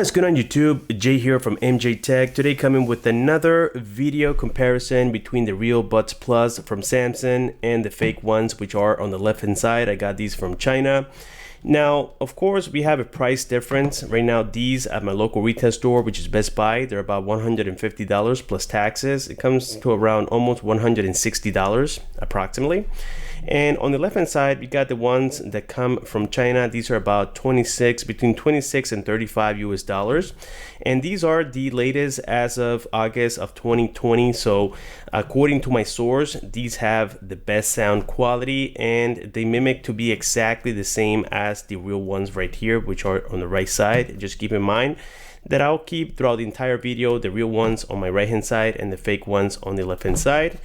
What is good on YouTube? Jay here from MJTech. Today coming with another video comparison between the real Buds Plus from Samsung and the fake ones, which are on the left hand side. I got these from China. Now, of course, we have a price difference. Right now, these at my local retail store, which is Best Buy, they're about $150 plus taxes. It comes to around almost $160 approximately. And on the left hand side, we got the ones that come from China. These are about between 26 and 35 US dollars. And these are the latest as of August of 2020. So according to my source, these have the best sound quality and they mimic to be exactly the same as the real ones right here, which are on the right side. Just keep in mind that I'll keep throughout the entire video the real ones on my right hand side and the fake ones on the left hand side.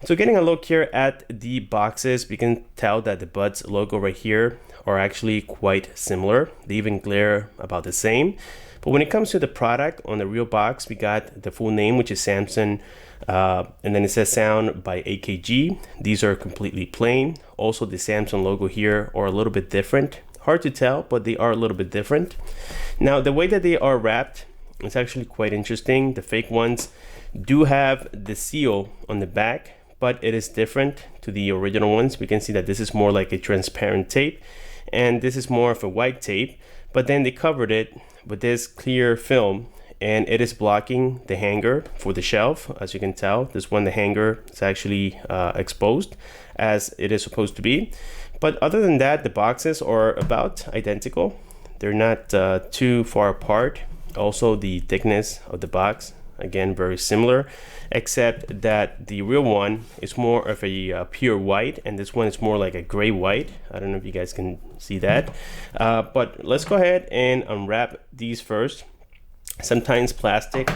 So getting a look here at the boxes, we can tell that the Buds logo right here are actually quite similar. They even glare about the same. But when it comes to the product, on the real box, we got the full name, which is Samsung, and then it says sound by AKG. These are completely plain. Also, the Samsung logo here are a little bit different. Hard to tell, but they are a little bit different. Now, the way that they are wrapped, it's actually quite interesting. The fake ones do have the seal on the back, but it is different to the original ones. We can see that this is more like a transparent tape and this is more of a white tape, but then they covered it with this clear film and it is blocking the hanger for the shelf. As you can tell, this one, the hanger is actually exposed as it is supposed to be. But other than that, the boxes are about identical. They're not too far apart. Also, the thickness of the box, again, very similar, except that the real one is more of a pure white and this one is more like a gray white. I don't know if you guys can see that, but let's go ahead and unwrap these first. Sometimes plastic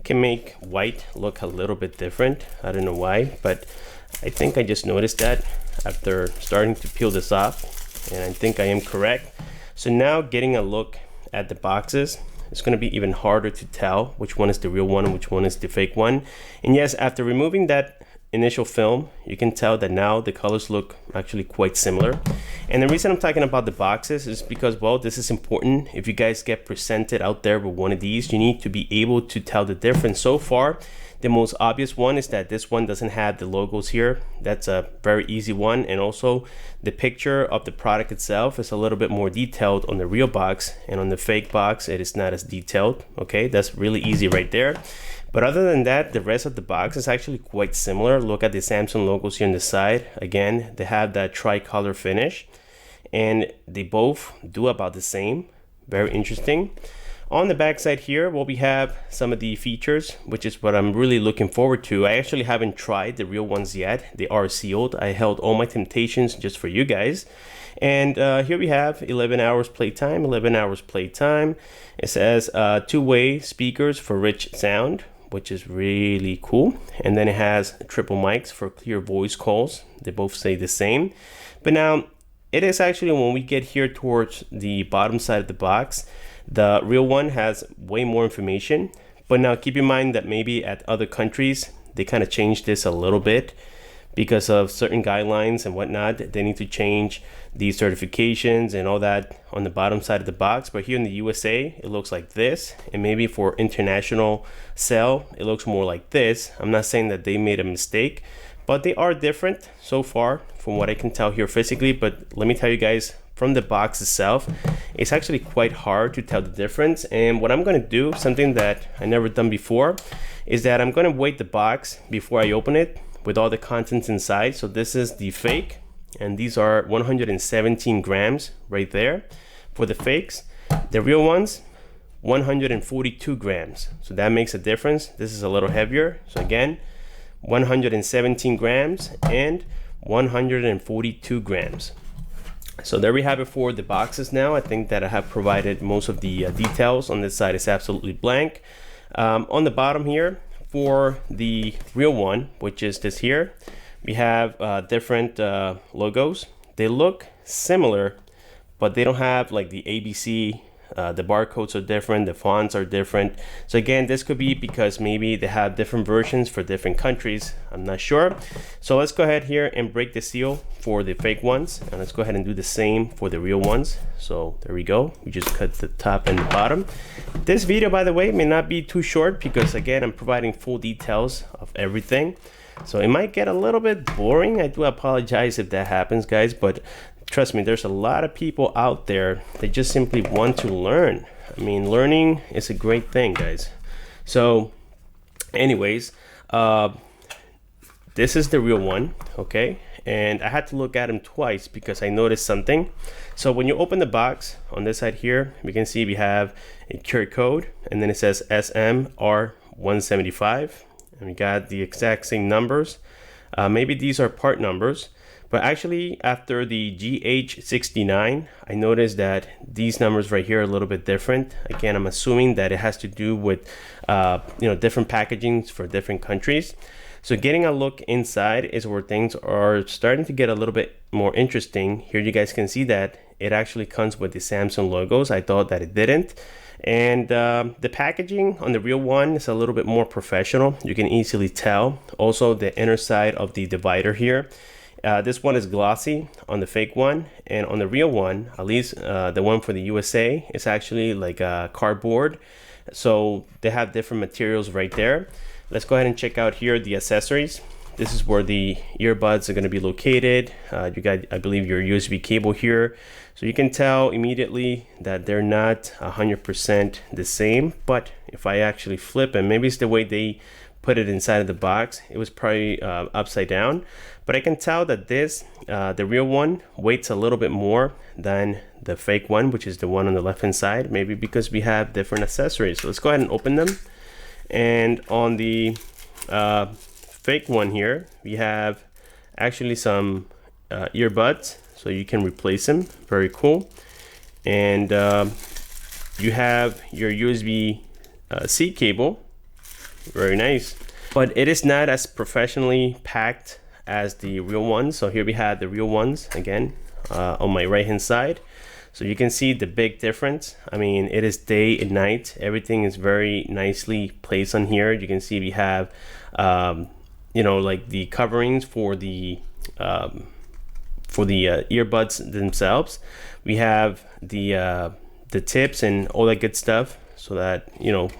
can make white look a little bit different. I don't know why, but I think I just noticed that after starting to peel this off, and I think I am correct. So now getting a look at the boxes, it's going to be even harder to tell which one is the real one and which one is the fake one. And yes, after removing that initial film, you can tell that now the colors look actually quite similar. And the reason I'm talking about the boxes is because, well, this is important. If you guys get presented out there with one of these, you need to be able to tell the difference. So far, the most obvious one is that this one doesn't have the logos here. That's a very easy one. And also the picture of the product itself is a little bit more detailed on the real box, and on the fake box, it is not as detailed. Okay, that's really easy right there. But other than that, the rest of the box is actually quite similar. Look at the Samsung logos here on the side. Again, they have that tricolor finish and they both do about the same. Very interesting. On the back side here, well, we have some of the features, which is what I'm really looking forward to. I actually haven't tried the real ones yet. They are sealed. I held all my temptations just for you guys. And here we have 11 hours playtime, 11 hours playtime. It says two-way speakers for rich sound, which is really cool. And then it has triple mics for clear voice calls. They both say the same. But now it is actually, when we get here towards the bottom side of the box, the real one has way more information. But now keep in mind that maybe at other countries, they kind of changed this a little bit because of certain guidelines and whatnot. They need to change the certifications and all that on the bottom side of the box. But here in the USA, it looks like this. And maybe for international sale, it looks more like this. I'm not saying that they made a mistake, but they are different so far from what I can tell here physically. But let me tell you guys, from the box itself, it's actually quite hard to tell the difference. And what I'm going to do, something that I never done before, is that I'm going to weight the box before I open it with all the contents inside. So this is the fake, and these are 117 grams right there for the fakes. The real ones, 142 grams. So that makes a difference. This is a little heavier. So again, 117 grams and 142 grams. So there we have it for the boxes. Now I think that I have provided most of the details. On this side is absolutely blank. On the bottom here, for the real one, which is this here, we have different logos. They look similar, but they don't have like the ABC The barcodes are different, the fonts are different. So again, this could be because maybe they have different versions for different countries. I'm not sure. So let's go ahead here and break the seal for the fake ones, and let's go ahead and do the same for the real ones. So there we go. We just cut the top and the bottom. This video, by the way, may not be too short because again, I'm providing full details of everything. So it might get a little bit boring. I do apologize if that happens, guys, but trust me, there's a lot of people out there that just simply want to learn. I mean, learning is a great thing, guys. So anyways, this is the real one, okay? And I had to look at him twice because I noticed something. So when you open the box on this side here, we can see we have a QR code, and then it says SMR175. And we got the exact same numbers. Maybe these are part numbers, but actually after the GH69, I noticed that these numbers right here are a little bit different. Again, I'm assuming that it has to do with different packagings for different countries. So getting a look inside is where things are starting to get a little bit more interesting. Here you guys can see that it actually comes with the Samsung logos. I thought that it didn't. And the packaging on the real one is a little bit more professional. You can easily tell. Also, the inner side of the divider here. This one is glossy on the fake one, and on the real one, at least the one for the USA, is actually like a cardboard. So they have different materials right there. Let's go ahead and check out here the accessories. This is where the earbuds are going to be located. You got, I believe, your USB cable here. So you can tell immediately that they're not 100% the same. But if I actually flip, and maybe it's the way they put it inside of the box, it was probably upside down. But I can tell that this, the real one, weighs a little bit more than the fake one, which is the one on the left hand side. Maybe because we have different accessories. So let's go ahead and open them. And on the fake one here, we have actually some earbuds, so you can replace them. Very cool. And you have your USB-C cable. Very nice. But it is not as professionally packed as the real ones. So here we have the real ones again on my right hand side. So you can see the big difference. I mean, it is day and night. Everything is very nicely placed on here. You can see we have, like the coverings for the earbuds themselves. We have the tips and all that good stuff, so that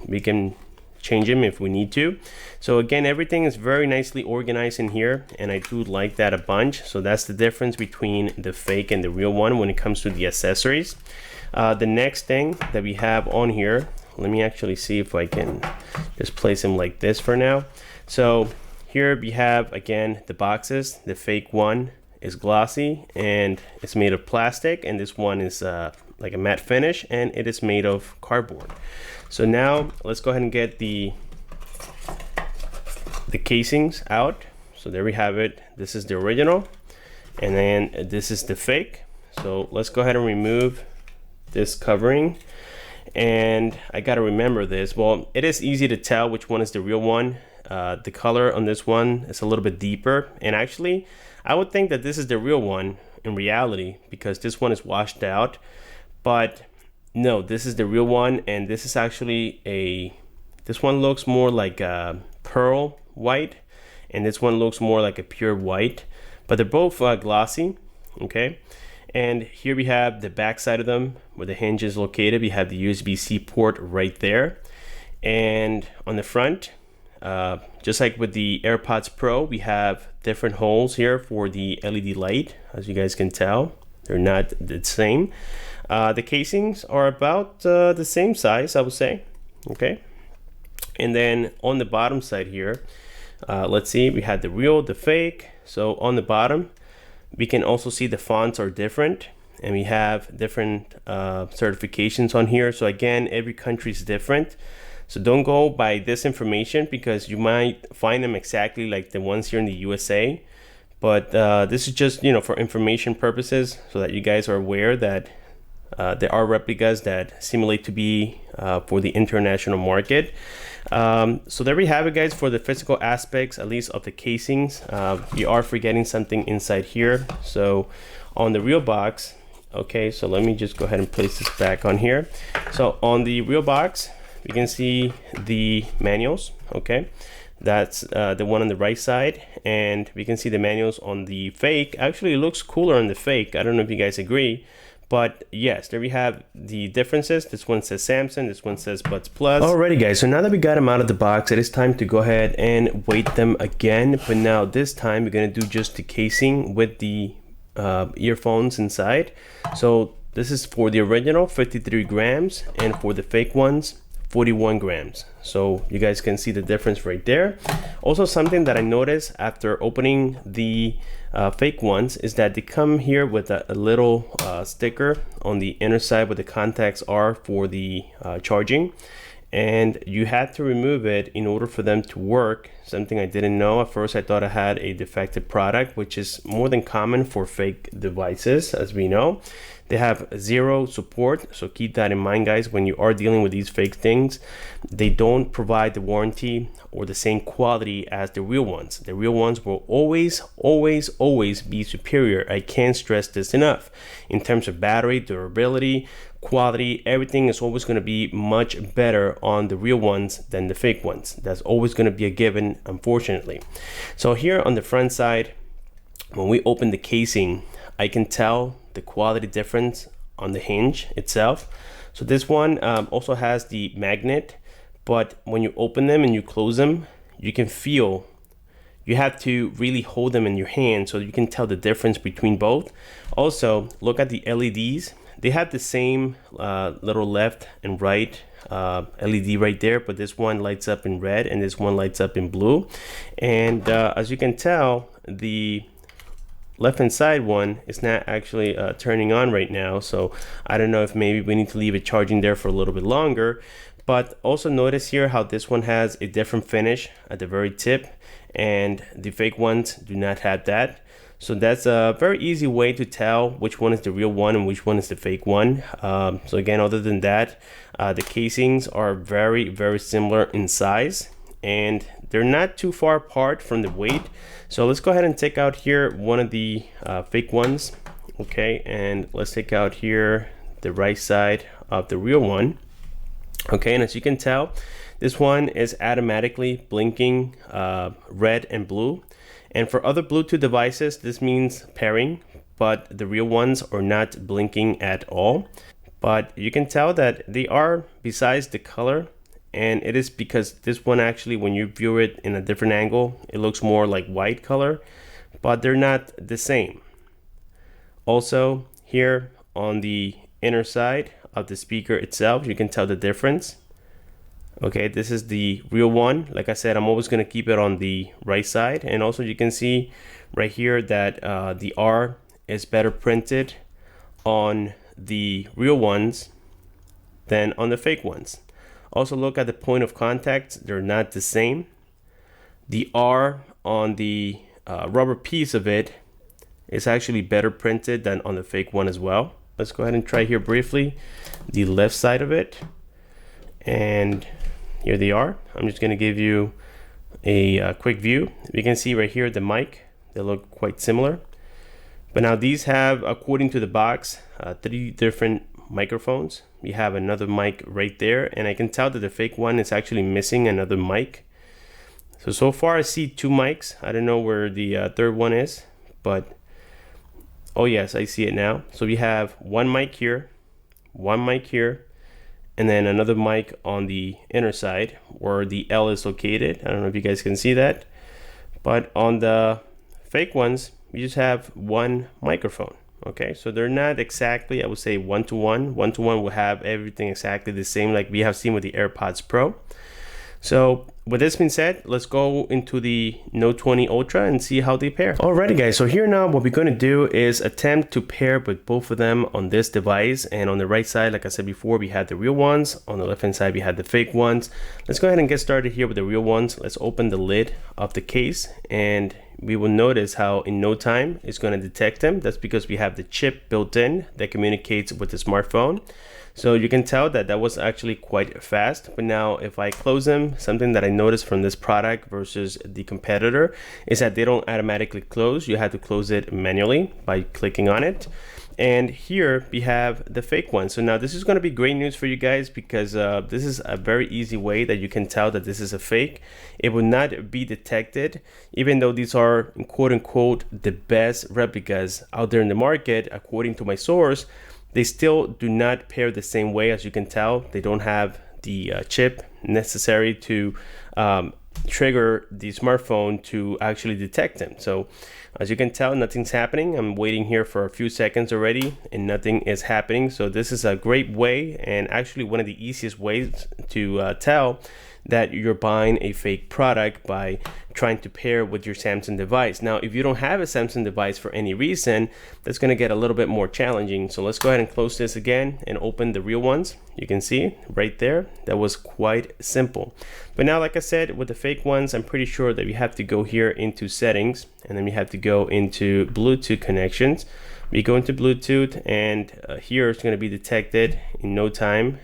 we can change them if we need to. So again, everything is very nicely organized in here, and I do like that a bunch. So that's the difference between the fake and the real one when it comes to the accessories. The next thing that we have on here, let me actually see if I can just place them like this for now. So here we have again the boxes. The fake one is glossy and it's made of plastic, and this one is like a matte finish, and it is made of cardboard. So now let's go ahead and get the casings out. So there we have it. This is the original, and then this is the fake. So let's go ahead and remove this covering. And I got to remember this. Well, it is easy to tell which one is the real one. The color on this one is a little bit deeper, and actually I would think that this is the real one in reality, because this one is washed out. But no, this is the real one, and this is actually this one looks more like a pearl white, and this one looks more like a pure white, but they're both glossy. Okay, and here we have the back side of them where the hinge is located. We have the USB-C port right there, and on the front, just like with the AirPods Pro, we have different holes here for the LED light. As you guys can tell, they're not the same. The casings are about the same size, I would say. Okay, and then on the bottom side here, let's see, we had the real, the fake. So on the bottom, we can also see the fonts are different, and we have different certifications on here. So again, every country is different. So don't go by this information, because you might find them exactly like the ones here in the USA. But this is just, for information purposes, so that you guys are aware that there are replicas that simulate to be for the international market. So there we have it, guys, for the physical aspects, at least of the casings. You are forgetting something inside here. So on the real box, Okay, so let me just go ahead and place this back on here. So on the real box, you can see the manuals. Okay, that's the one on the right side, and we can see the manuals on the fake. Actually, it looks cooler on the fake. I don't know if you guys agree, but yes, there we have the differences. This one says Samsung, this one says Buds Plus. Alrighty guys, so now that we got them out of the box, it is time to go ahead and weight them again. But now this time we're gonna do just the casing with the earphones inside. So this is for the original 53 grams, and for the fake ones 41 grams. So you guys can see the difference right there. Also, something that I noticed after opening the fake ones is that they come here with a little sticker on the inner side where the contacts are for the charging, and you had to remove it in order for them to work. Something I didn't know. At first I thought I had a defective product, which is more than common for fake devices. As we know, they have zero support, so keep that in mind, guys. When you are dealing with these fake things, they don't provide the warranty or the same quality as the real ones. The real ones will always be superior. I can't stress this enough. In terms of battery, durability, quality, everything is always going to be much better on the real ones than the fake ones. That's always going to be a given, unfortunately. So here on the front side, when we open the casing, I can tell the quality difference on the hinge itself. So this one also has the magnet, but when you open them and you close them, you can feel, you have to really hold them in your hand so you can tell the difference between both. Also, look at the LEDs. They have the same little left and right LED right there, but this one lights up in red and this one lights up in blue. And as you can tell, the left hand side one is not actually turning on right now, so I don't know if maybe we need to leave it charging there for a little bit longer. But also notice here how this one has a different finish at the very tip, and the fake ones do not have that. So that's a very easy way to tell which one is the real one and which one is the fake one. So again, other than that, the casings are very similar in size, and they're not too far apart from the weight. So let's go ahead and take out here one of the fake ones. Okay, and let's take out here the right side of the real one. Okay, and as you can tell, this one is automatically blinking red and blue. And for other Bluetooth devices, this means pairing, but the real ones are not blinking at all. But you can tell that they are, besides the color, and it is because this one actually, when you view it in a different angle, it looks more like white color, but they're not the same. Also, here on the inner side of the speaker itself, you can tell the difference. Okay, this is the real one. Like I said, I'm always going to keep it on the right side. And also you can see right here that the R is better printed on the real ones than on the fake ones. Also look at the point of contact. They're not the same. The R on the rubber piece of it is actually better printed than on the fake one as well. Let's go ahead and try here briefly the left side of it. And here they are. I'm just going to give you a quick view. We can see right here the mic. They look quite similar. But now these have, according to the box, 3 different microphones. We have another mic right there, and I can tell that the fake one is actually missing another mic. So far I see 2 mics. I don't know where the third one is, but oh yes, I see it now. So we have 1 mic here, 1 mic here, and then another mic on the inner side where the L is located. I don't know if you guys can see that, but on the fake ones, we just have 1 microphone. Okay, so they're not exactly, I would say, 1-to-1. 1-to-1 will have everything exactly the same like we have seen with the AirPods Pro. So with this being said, let's go into the Note 20 Ultra and see how they pair. Alrighty guys, so here now what we're going to do is attempt to pair with both of them on this device. And on the right side, like I said before, we had the real ones. On the left hand side, we had the fake ones. Let's go ahead and get started here with the real ones. Let's open the lid of the case, and we will notice how in no time it's going to detect them. That's because we have the chip built in that communicates with the smartphone. So you can tell that that was actually quite fast. But now if I close them, something that I noticed from this product versus the competitor is that they don't automatically close. You have to close it manually by clicking on it. and here we have the fake one. So now this is going to be great news for you guys, because this is a very easy way that you can tell that this is a fake. It will not be detected, even though these are quote unquote the best replicas out there in the market. According to my source, they still do not pair the same way. As you can tell, they don't have the chip necessary to trigger the smartphone to actually detect them. So as you can tell, nothing's happening. I'm waiting here for a few seconds already and nothing is happening. So this is a great way, and actually one of the easiest ways to tell that you're buying a fake product, by trying to pair with your Samsung device. Now, if you don't have a Samsung device for any reason, that's going to get a little bit more challenging. So let's go ahead and close this again and open the real ones. You can see right there, that was quite simple. But now, like I said, with the fake ones, I'm pretty sure that you have to go here into settings, and then you have to go into Bluetooth connections. We go into Bluetooth, and here it's going to be detected in no time.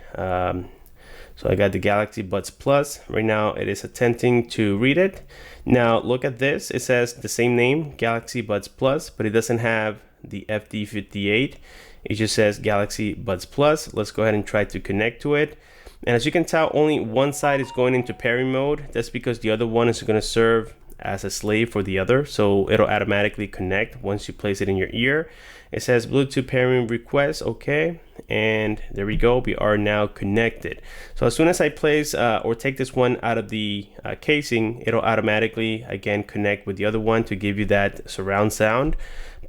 So I got the Galaxy Buds Plus. Right now it is attempting to read it. Now look at this. It says the same name, Galaxy Buds Plus, but it doesn't have the FD58. It just says Galaxy Buds Plus. Let's go ahead and try to connect to it. And as you can tell, only one side is going into pairing mode. That's because the other one is going to serve as a slave for the other. So it'll automatically connect once you place it in your ear. It says Bluetooth pairing request, okay, and there we go. We are now connected. So as soon as I place or take this one out of the casing, it'll automatically again connect with the other one to give you that surround sound.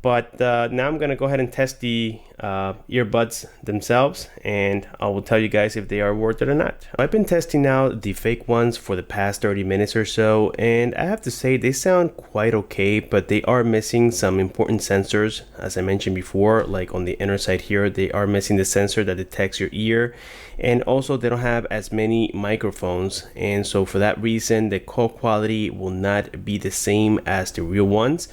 But now I'm gonna go ahead and test the earbuds themselves, and I will tell you guys if they are worth it or not. I've been testing now the fake ones for the past 30 minutes or so, and I have to say they sound quite okay, but they are missing some important sensors. As I mentioned before, like on the inner side here, they are missing the sensor that detects your ear, and also they don't have as many microphones, and so for that reason the call quality will not be the same as the real ones.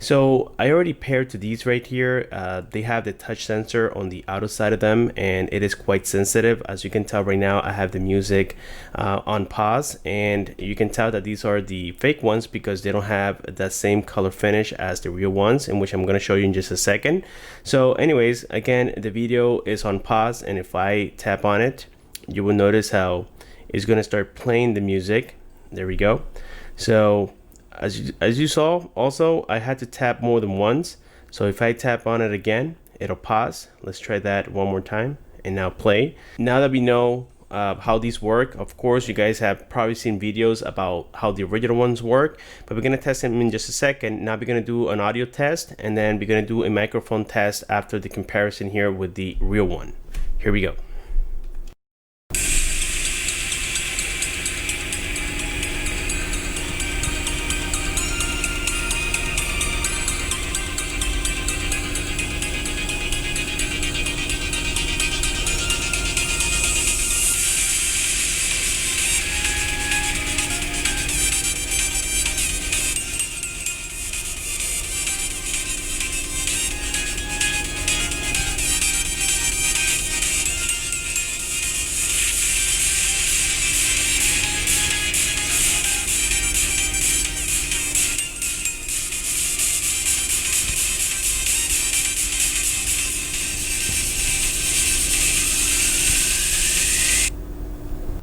So I already paired to these right here. They have the touch sensor on the outer side of them, and it is quite sensitive. As you can tell right now, I have the music on pause, and you can tell that these are the fake ones because they don't have that same color finish as the real ones, in which I'm going to show you in just a second. So anyways, again, the video is on pause, and if I tap on it, you will notice how it's going to start playing the music. There we go. So as you saw, also I had to tap more than once. So if I tap on it again, it'll pause. Let's try that one more time, and now play. Now that we know how these work, of course you guys have probably seen videos about how the original ones work, but we're gonna test them in just a second. Now we're gonna do an audio test, and then we're gonna do a microphone test after the comparison here with the real one. Here we go.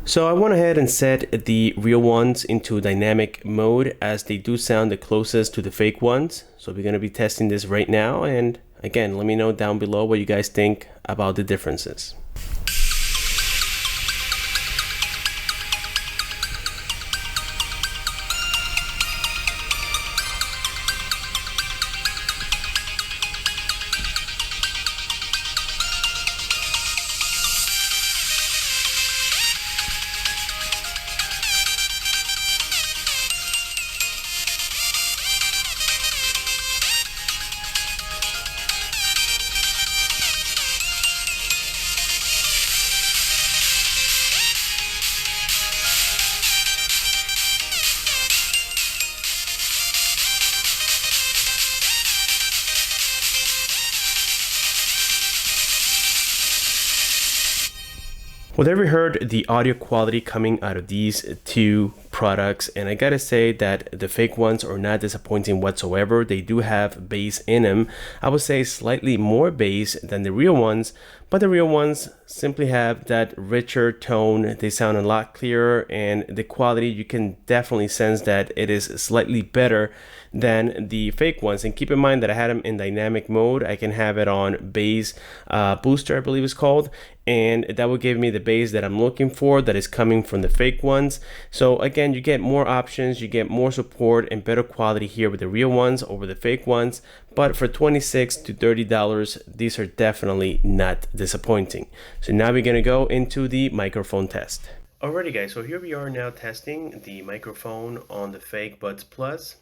So I went ahead and set the real ones into dynamic mode, as they do sound the closest to the fake ones. So we're going to be testing this right now, and again, let me know down below what you guys think about the differences. Whatever you heard, the audio quality coming out of these two products, and I gotta say that the fake ones are not disappointing whatsoever. They do have bass in them. I would say slightly more bass than the real ones, but the real ones simply have that richer tone. They sound a lot clearer, and the quality, you can definitely sense that it is slightly better than the fake ones. And keep in mind that I had them in dynamic mode. I can have it on bass booster, I believe it's called, and that will give me the bass that I'm looking for that is coming from the fake ones. So again, you get more options, you get more support and better quality here with the real ones over the fake ones. But for $26 to $30, these are definitely not disappointing. So now we're gonna go into the microphone test. Alrighty guys, so here we are now testing the microphone on the fake Buds Plus,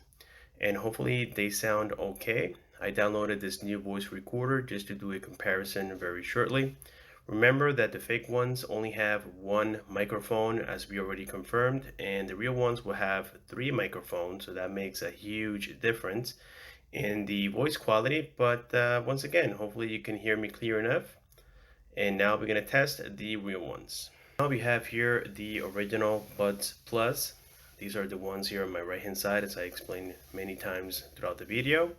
and hopefully they sound okay. I downloaded this new voice recorder just to do a comparison very shortly. Remember that the fake ones only have one microphone, as we already confirmed, and the real ones will have 3 microphones, so that makes a huge difference in the voice quality. But once again, hopefully you can hear me clear enough. And now we're going to test the real ones. Now we have here the original Buds Plus. These are the ones here on my right hand side, as I explained many times throughout the video.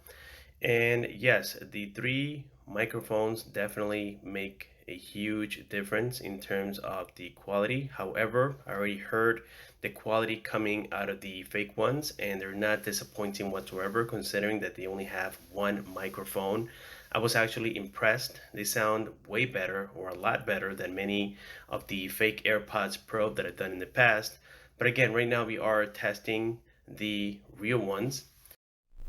And yes, the 3 microphones definitely make a huge difference in terms of the quality. However, I already heard the quality coming out of the fake ones, and they're not disappointing whatsoever, considering that they only have one microphone. I was actually impressed. They sound way better, or a lot better, than many of the fake AirPods Pro that I've done in the past. But again, right now we are testing the real ones.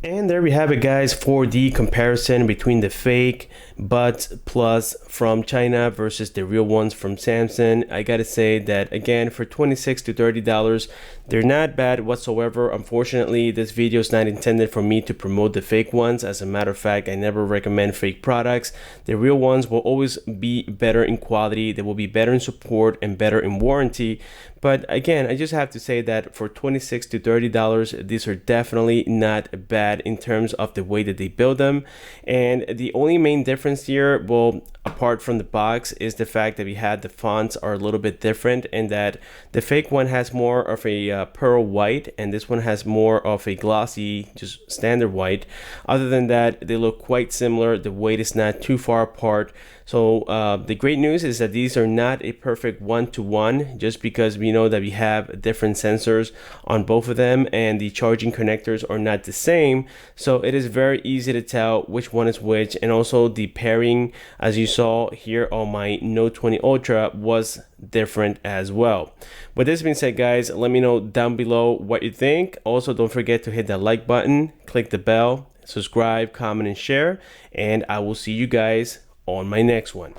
And there we have it guys, for the comparison between the fake Buds Plus from China versus the real ones from Samsung. I gotta say that again, for $26 to $30, they're not bad whatsoever. Unfortunately, this video is not intended for me to promote the fake ones. As a matter of fact, I never recommend fake products. The real ones will always be better in quality, they will be better in support and better in warranty. But again, I just have to say that for $26 to $30, these are definitely not bad in terms of the way that they build them. And the only main difference here, well, apart from the box, is the fact that we had the fonts are a little bit different, and that the fake one has more of a pearl white, and this one has more of a glossy, just standard white. Other than that, they look quite similar. The weight is not too far apart. So the great news is that these are not a perfect one-to-one, just because we know that we have different sensors on both of them, and the charging connectors are not the same. So it is very easy to tell which one is which. And also the pairing, as you saw here on my Note 20 Ultra, was different as well. With this being said guys, let me know down below what you think. Also, don't forget to hit that like button, click the bell, subscribe, comment, and share, and I will see you guys on my next one.